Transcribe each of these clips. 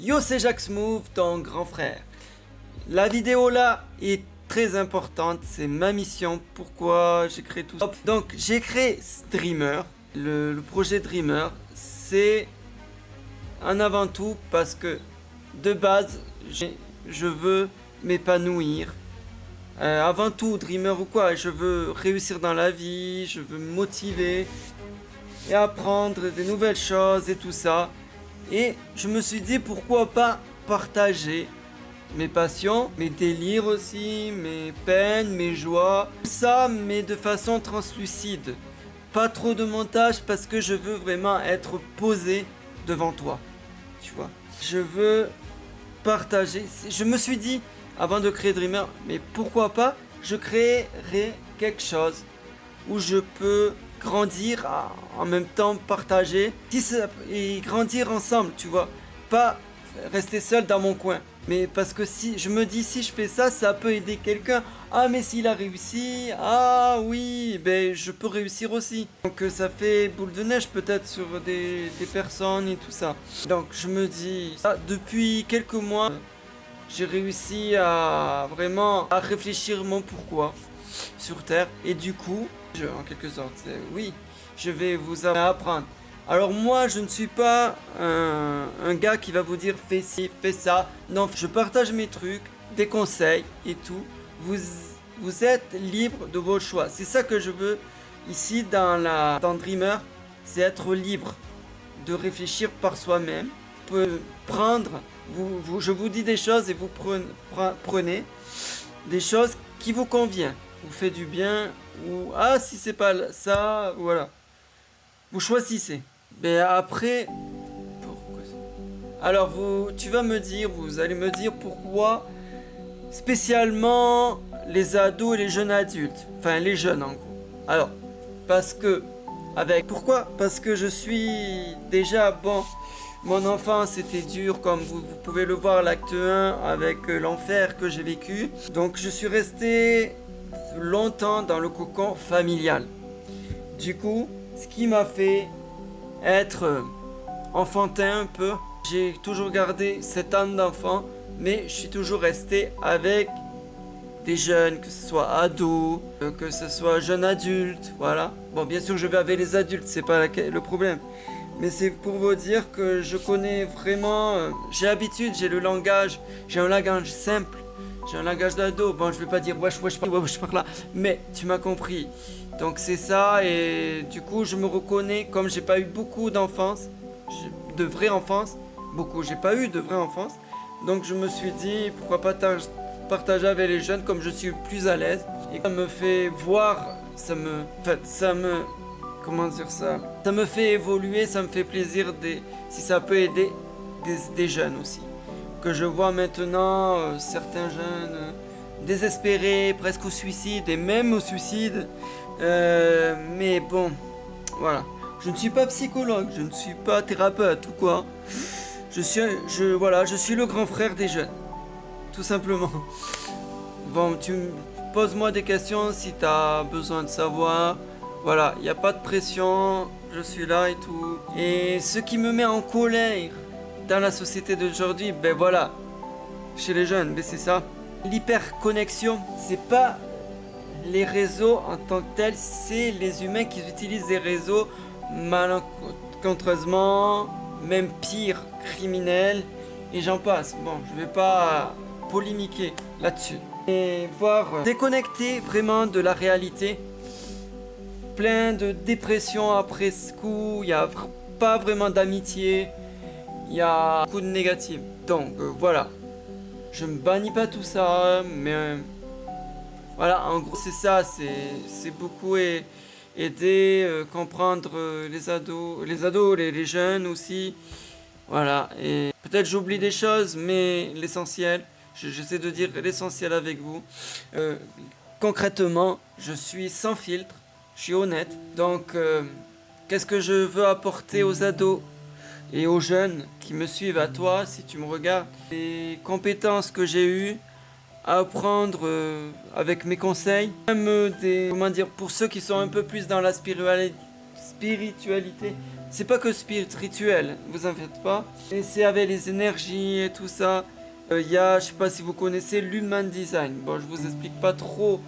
Yo, c'est Jacques Smooth, ton grand frère. La vidéo là est très importante, c'est ma mission. Pourquoi j'ai créé tout ça? Donc, j'ai créé Dreamer. Le projet Dreamer, c'est un avant tout parce que de base, je veux m'épanouir. Avant tout, Dreamer ou quoi, je veux réussir dans la vie, je veux me motiver et apprendre des nouvelles choses et tout ça. Et je me suis dit pourquoi pas partager mes passions, mes délires aussi, mes peines, mes joies, tout ça mais de façon translucide. Pas trop de montage parce que je veux vraiment être posé devant toi. Tu vois. Je veux partager. Je me suis dit avant de créer Dreamer, mais pourquoi pas je créerai quelque chose où je peux grandir en même temps partager et grandir ensemble, tu vois, pas rester seul dans mon coin. Mais parce que si je me dis si je fais ça, ça peut aider quelqu'un. Ah mais s'il a réussi, ah oui, ben je peux réussir aussi. Donc ça fait boule de neige peut-être sur des personnes et tout ça. Donc je me dis, depuis quelques mois, j'ai réussi à vraiment à réfléchir mon pourquoi sur Terre. Et du coup, en quelque sorte, oui, je vais vous apprendre. Alors moi, je ne suis pas un gars qui va vous dire fais ci, fais ça. Non, je partage mes trucs, des conseils et tout. Vous êtes libre de vos choix. C'est ça que je veux ici dans Dreamer, c'est être libre de réfléchir par soi-même. Peut prendre, je vous dis des choses et vous prenez des choses qui vous conviennent, vous fait du bien ou si c'est pas ça, voilà. Vous choisissez. Mais après, pourquoi ça? Alors tu vas me dire, vous allez me dire pourquoi spécialement les ados et les jeunes adultes, enfin les jeunes en gros. Alors parce que pourquoi? Parce que je suis déjà bon. Mon enfance était dure comme vous pouvez le voir l'acte 1 avec l'enfer que j'ai vécu. Donc je suis resté longtemps dans le cocon familial. Du coup, ce qui m'a fait être enfantin un peu. J'ai toujours gardé cette âme d'enfant, mais je suis toujours resté avec des jeunes, que ce soit ados, que ce soit jeunes adultes, voilà. Bon, bien sûr, je vais avec les adultes, c'est pas le problème. Mais c'est pour vous dire que je connais vraiment, j'ai l'habitude, j'ai le langage, j'ai un langage simple, j'ai un langage d'ado. Bon, je vais pas dire wesh par là, mais tu m'as compris. Donc c'est ça, et du coup je me reconnais, comme j'ai pas eu beaucoup d'enfance, de vraie enfance, j'ai pas eu de vraie enfance. Donc je me suis dit pourquoi pas partager avec les jeunes comme je suis plus à l'aise. Et ça me fait voir, comment dire ça? Ça me fait évoluer, ça me fait plaisir si ça peut aider des jeunes aussi. Que je vois maintenant certains jeunes désespérés, presque au suicide et même au suicide. Mais bon, voilà. Je ne suis pas psychologue, je ne suis pas thérapeute ou quoi. Je suis le grand frère des jeunes. Tout simplement. Bon, pose-moi des questions si tu as besoin de savoir. Voilà, il n'y a pas de pression, je suis là et tout. Et ce qui me met en colère dans la société d'aujourd'hui, ben voilà, chez les jeunes, ben c'est ça. L'hyperconnexion, c'est pas les réseaux en tant que tels, c'est les humains qui utilisent les réseaux malencontreusement, même pire, criminels, et j'en passe. Bon, je vais pas polémiquer là-dessus. Et voir déconnecter vraiment de la réalité. Plein de dépression après ce coup, il n'y a pas vraiment d'amitié, il y a beaucoup de négatifs. Donc voilà, je ne bannis pas tout ça, mais voilà, en gros c'est ça, c'est beaucoup aider, comprendre les ados, les jeunes aussi. Voilà, et peut-être j'oublie des choses, mais l'essentiel, j'essaie de dire l'essentiel avec vous. Concrètement, je suis sans filtre. Je suis honnête. Donc, qu'est-ce que je veux apporter aux ados et aux jeunes qui me suivent, à toi, si tu me regardes? Les compétences que j'ai eues à apprendre avec mes conseils. Même pour ceux qui sont un peu plus dans la spiritualité, c'est pas que spirituel, vous en faites pas. Et c'est avec les énergies et tout ça. Il y a, je sais pas si vous connaissez l'Human Design. Bon, je vous explique pas trop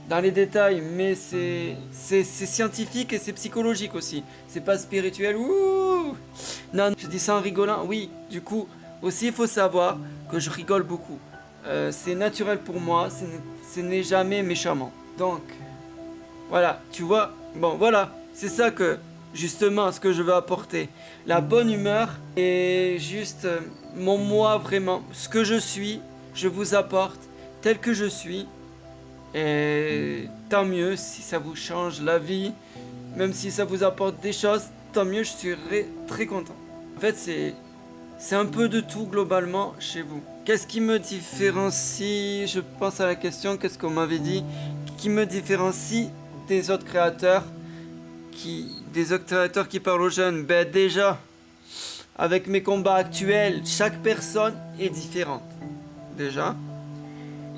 dans les détails, mais c'est scientifique et c'est psychologique aussi. C'est pas spirituel. Ouh, non, je dis ça en rigolant. Oui, du coup, aussi il faut savoir que je rigole beaucoup. C'est naturel pour moi, ce n'est jamais méchamment. Donc, voilà, tu vois. Bon, voilà, c'est ça que, justement, ce que je veux apporter. La bonne humeur et juste mon moi vraiment. Ce que je suis, je vous apporte tel que je suis. Et tant mieux si ça vous change la vie. Même si ça vous apporte des choses, tant mieux, je serai très content. En fait, c'est un peu de tout globalement chez vous. Qu'est-ce qui me différencie? Je pense à la question, qu'est-ce qu'on m'avait dit? Qui me différencie des autres créateurs qui parlent aux jeunes? Ben déjà, avec mes combats actuels, chaque personne est différente. Déjà.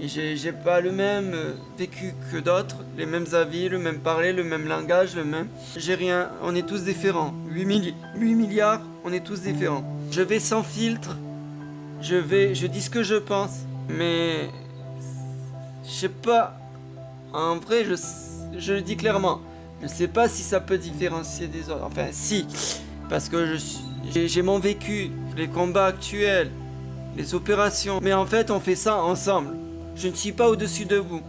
Et j'ai pas le même vécu que d'autres, les mêmes avis, le même parler, le même langage, le même... J'ai rien, on est tous différents. 8 milliards, on est tous différents. Je vais sans filtre, je dis ce que je pense, mais... Je sais pas, en vrai, je le dis clairement. Je sais pas si ça peut différencier des autres. Enfin, si, parce que j'ai mon vécu, les combats actuels, les opérations. Mais en fait, on fait ça ensemble. Je ne suis pas au-dessus de vous,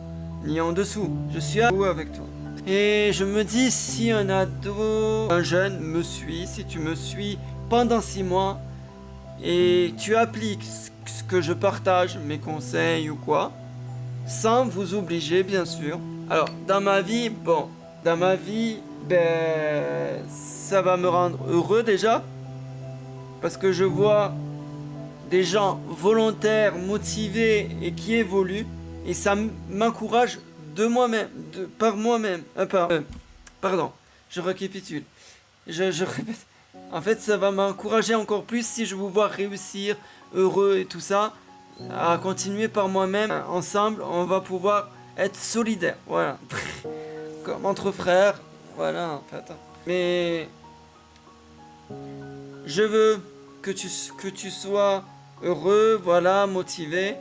ni en dessous. Je suis à vous avec toi. Et je me dis, si un ado, un jeune me suit, si tu me suis pendant 6 mois, et tu appliques ce que je partage, mes conseils ou quoi, sans vous obliger, bien sûr. Alors, dans ma vie, ben, ça va me rendre heureux déjà, parce que je vois des gens volontaires, motivés et qui évoluent, et ça m'encourage de moi-même, par moi-même. Pardon, je récapitule. Je répète. En fait, ça va m'encourager encore plus si je vous vois réussir, heureux et tout ça, à continuer par moi-même. Ensemble, on va pouvoir être solidaires. Voilà. Comme entre frères. Voilà, en fait. Mais je veux que tu sois heureux, voilà, motivé,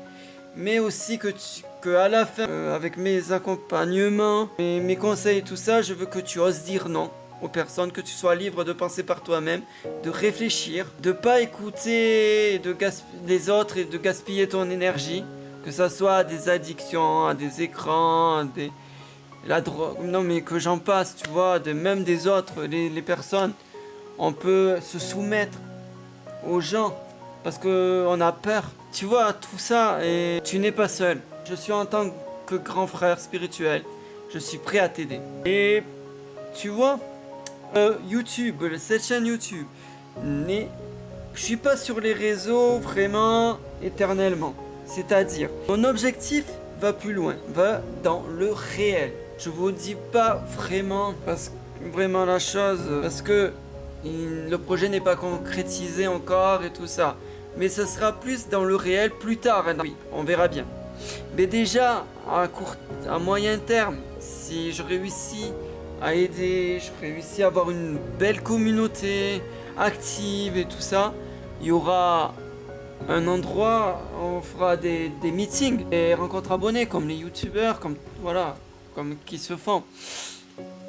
mais aussi que à la fin, avec mes accompagnements, mes conseils et tout ça, je veux que tu oses dire non aux personnes, que tu sois libre de penser par toi-même, de réfléchir, de pas écouter les autres et de gaspiller ton énergie, que ça soit à des addictions, à des écrans, la drogue, non mais que j'en passe, tu vois, même des autres, les personnes, on peut se soumettre aux gens parce qu'on a peur, tu vois, tout ça, et tu n'es pas seul. Je suis en tant que grand frère spirituel, je suis prêt à t'aider. Et tu vois, YouTube, cette chaîne YouTube, je suis pas sur les réseaux vraiment éternellement. C'est-à-dire, mon objectif va plus loin, va dans le réel. Je vous dis pas vraiment vraiment la chose, parce que le projet n'est pas concrétisé encore et tout ça. Mais ça sera plus dans le réel plus tard. Oui, on verra bien. Mais déjà, à moyen terme, si je réussis à aider, je réussis à avoir une belle communauté active et tout ça, il y aura un endroit où on fera des meetings et rencontres abonnés comme les youtubeurs, comme qui se font.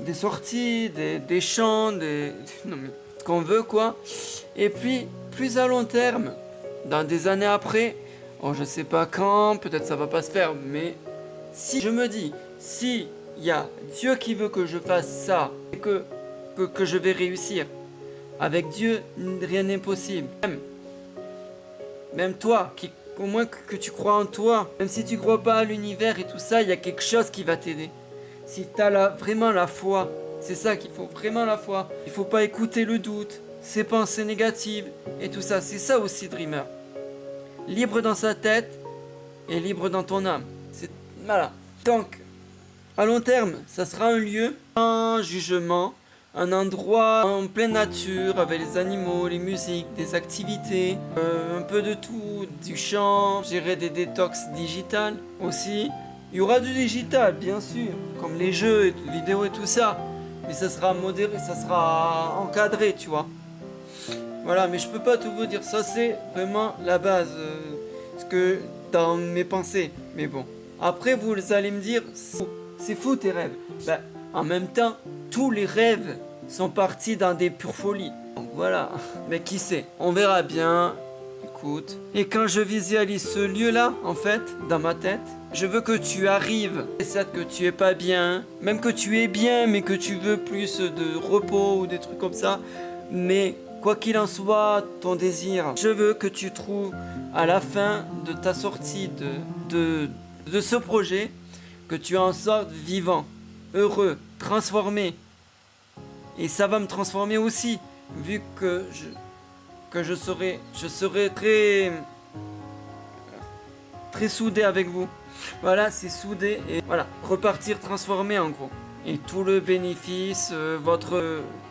Des sorties, des chants, non mais ce qu'on veut quoi. Et puis, plus à long terme, dans des années après, je sais pas quand, peut-être ça va pas se faire, mais si je me dis, si il y a Dieu qui veut que je fasse ça, et que je vais réussir, avec Dieu, rien n'est possible. Même toi, au moins que tu crois en toi, même si tu crois pas à l'univers et tout ça, il y a quelque chose qui va t'aider. Si tu as vraiment la foi, c'est ça qu'il faut, vraiment la foi. Il faut pas écouter le doute, ses pensées négatives et tout ça. C'est ça aussi Dreamer. Libre dans sa tête et libre dans ton âme. Voilà. Donc, à long terme, ça sera un lieu sans jugement, un endroit en pleine nature avec les animaux, les musiques, des activités, un peu de tout, du chant, gérer des détox digitales aussi. Il y aura du digital, bien sûr, comme les jeux, vidéos et tout ça. Mais ça sera modéré, ça sera encadré, tu vois. Voilà, mais je peux pas tout vous dire. Ça, c'est vraiment la base. Ce que dans mes pensées. Mais bon. Après, vous allez me dire, c'est fou tes rêves. Ben, en même temps, tous les rêves sont partis dans des pures folies. Donc voilà. Mais qui sait? On verra bien. Écoute. Et quand je visualise ce lieu-là, en fait, dans ma tête, je veux que tu arrives. C'est ça que tu es pas bien. Même que tu es bien, mais que tu veux plus de repos ou des trucs comme ça. Mais quoi qu'il en soit, ton désir, je veux que tu trouves à la fin de ta sortie de ce projet, que tu en sortes vivant, heureux, transformé. Et ça va me transformer aussi, vu que je serai très soudé avec vous. Voilà, c'est soudé et voilà, repartir transformé en gros. Et tout le bénéfice,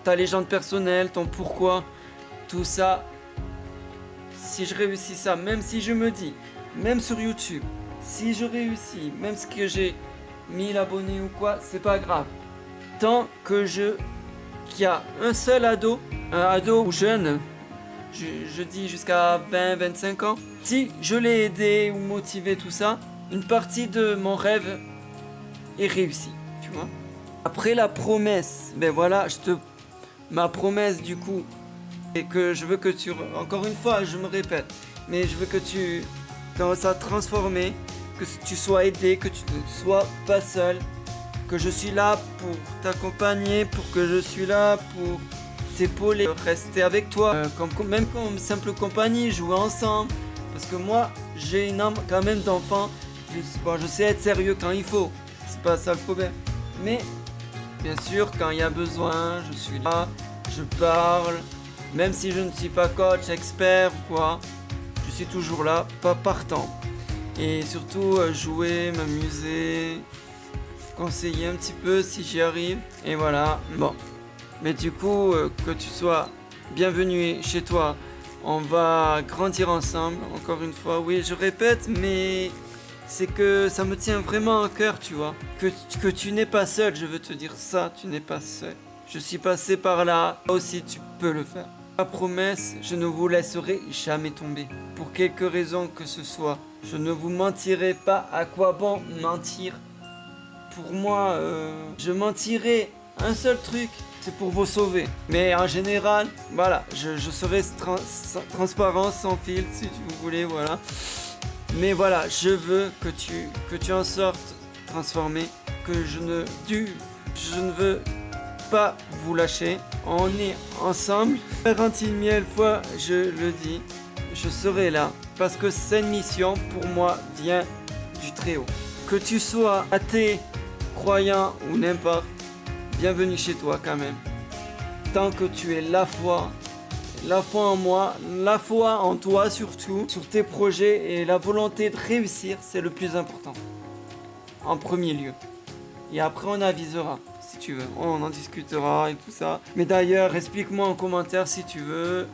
ta légende personnelle, ton pourquoi, tout ça, si je réussis ça, même si je me dis, même sur YouTube, si je réussis, même ce que j'ai 1000 abonnés ou quoi, c'est pas grave. Tant que qu'il y a un seul ado, un ado ou jeune, je dis jusqu'à 20-25 ans, si je l'ai aidé ou motivé tout ça, une partie de mon rêve est réussie, tu vois. Après la promesse, ben voilà, ma promesse du coup, et que je veux que tu, encore une fois, je me répète, mais je veux que tu commences à transformer, que tu sois aidé, que tu ne sois pas seul, que je suis là pour t'accompagner, pour que je suis là pour t'épauler, rester avec toi, même comme simple compagnie, jouer ensemble, parce que moi, j'ai une âme quand même d'enfant, je sais être sérieux quand il faut, c'est pas ça le problème, mais bien sûr, quand il y a besoin, je suis là, je parle, même si je ne suis pas coach, expert ou quoi, je suis toujours là, pas partant. Et surtout, jouer, m'amuser, conseiller un petit peu si j'y arrive. Et voilà, bon. Mais du coup, que tu sois bienvenu chez toi, on va grandir ensemble, encore une fois. Oui, je répète, mais c'est que ça me tient vraiment à cœur, tu vois. Que tu n'es pas seul, je veux te dire ça, tu n'es pas seul. Je suis passé par là, toi aussi tu peux le faire. Ma promesse, je ne vous laisserai jamais tomber. Pour quelque raison que ce soit, je ne vous mentirai pas. À quoi bon mentir? Pour moi, je mentirai un seul truc, c'est pour vous sauver. Mais en général, voilà, je serai transparent, sans filtre, si vous voulez, voilà. Mais voilà, je veux que tu en sortes transformé, que je ne veux pas vous lâcher. On est ensemble. 40 000 fois, je le dis, je serai là. Parce que cette mission, pour moi, vient du Très-Haut. Que tu sois athée, croyant ou n'importe, bienvenue chez toi quand même. Tant que tu es la foi en moi, la foi en toi surtout, sur tes projets et la volonté de réussir, c'est le plus important. En premier lieu. Et après on avisera, si tu veux. On en discutera et tout ça. Mais d'ailleurs, explique-moi en commentaire si tu veux.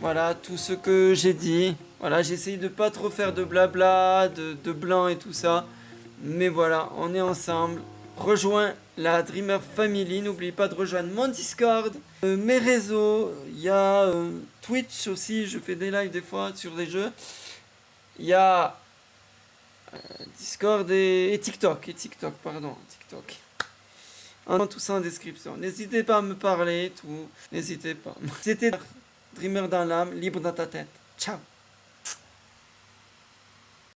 Voilà, tout ce que j'ai dit. Voilà, j'essaye de pas trop faire de blabla, de blanc et tout ça. Mais voilà, on est ensemble. Rejoins la Dreamer Family, n'oublie pas de rejoindre mon Discord, mes réseaux, il y a Twitch aussi, je fais des lives des fois sur des jeux. Il y a Discord et TikTok, TikTok. En tout ça en description. N'hésitez pas à me parler, tout. N'hésitez pas. C'était Dreamer dans l'âme, libre dans ta tête. Ciao.